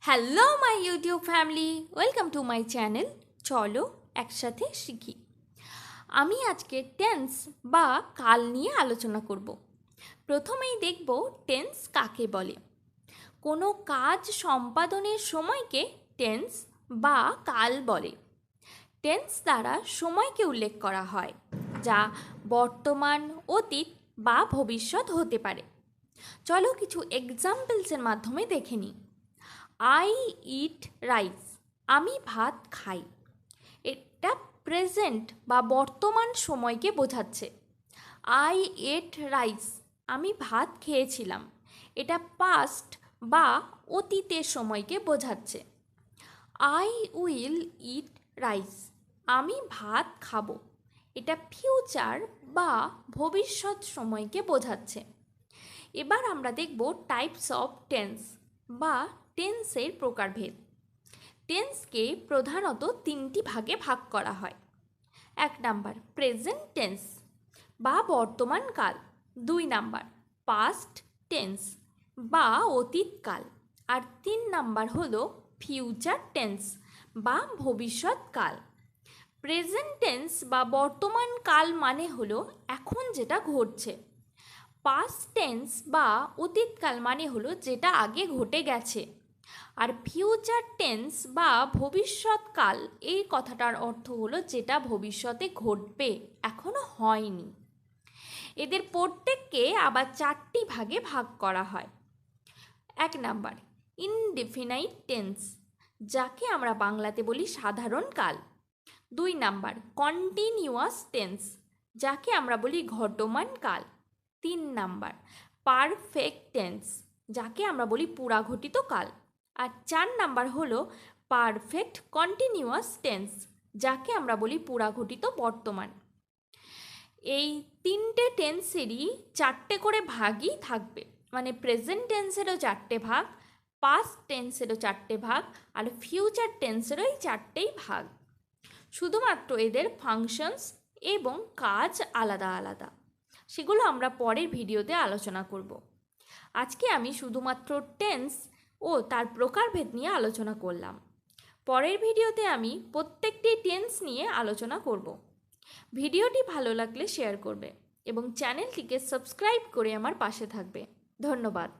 Hello my YouTube family, welcome to my channel চলো একসাথে শিখি। আমি আজকে টেন্স বা কাল নিয়ে আলোচনা করব। প্রথমেই দেখব টেন্স কাকে বলে। কোনো কাজ সম্পাদনের সময়কে টেন্স বা কাল বলে। টেন্স দ্বারা সময়কে উল্লেখ করা হয়, যা বর্তমান, অতীত বা ভবিষ্যৎ হতে পারে। চলো কিছু এক্সাম্পলসের মাধ্যমে দেখে নিই। আই ইট রাইস, আমি ভাত খাই। এটা প্রেজেন্ট বা বর্তমান সময়কে বোঝাচ্ছে। আই এট রাইস, আমি ভাত খেয়েছিলাম। এটা পাস্ট বা অতীতের সময়কে বোঝাচ্ছে। আই উইল ইট রাইস, আমি ভাত খাবো। এটা ফিউচার বা ভবিষ্যৎ সময়কে বোঝাচ্ছে। এবার আমরা দেখব টাইপস অফ টেন্স বা টেন্সের প্রকারভেদ। টেন্সকে প্রধানত তিনটি ভাগে ভাগ করা হয়। 1 নাম্বার প্রেজেন্ট টেন্স বা বর্তমানকাল। 2 নাম্বার পাস্ট টেন্স বা অতীতকাল। আর 3 নাম্বার হলো ফিউচার টেন্স বা ভবিষ্যৎকাল। প্রেজেন্ট টেন্স বা বর্তমানকাল মানে হলো এখন যেটা ঘটছে। পাস্ট টেন্স বা অতীতকাল মানে হলো যেটা আগে ঘটে গেছে। আর ফিউচার টেন্স বা ভবিষ্যৎকাল, এই কথাটার অর্থ হলো যেটা ভবিষ্যতে ঘটবে, এখনো হয়নি। এদের প্রত্যেককে আবার 4টি ভাগে ভাগ করা হয়। 1 নাম্বার ইনডেফিনাইট টেন্স, যাকে আমরা বাংলাতে বলি সাধারণ কাল। 2 নাম্বার কন্টিনিউয়াস টেন্স, যাকে আমরা বলি ঘটমান কাল। 3 নাম্বার পারফেক্ট টেন্স, যাকে আমরা বলি পুরাঘটিত কাল। আর 4 নাম্বার হলো পারফেক্ট কন্টিনিউয়াস টেন্স, যাকে আমরা বলি পুরাঘটিত বর্তমান। এই 3টে টেন্সেরই 4টে করে ভাগই থাকবে, মানে প্রেজেন্ট টেন্সেরও 4টে ভাগ, পাস্ট টেন্সেরও 4টে ভাগ, আর ফিউচার টেন্সেরও এই 4টেই ভাগ। শুধুমাত্র এদের ফাংশনস এবং কাজ আলাদা আলাদা, সেগুলো আমরা পরের ভিডিওতে আলোচনা করব। আজকে আমি শুধুমাত্র টেন্স ও তার প্রকারভেদ নিয়ে আলোচনা করলাম। পরের ভিডিওতে আমি প্রত্যেকটি টেন্স নিয়ে আলোচনা করব। ভিডিওটি ভালো লাগলে শেয়ার করবে এবং চ্যানেলটিকে সাবস্ক্রাইব করে আমার পাশে থাকবে। ধন্যবাদ।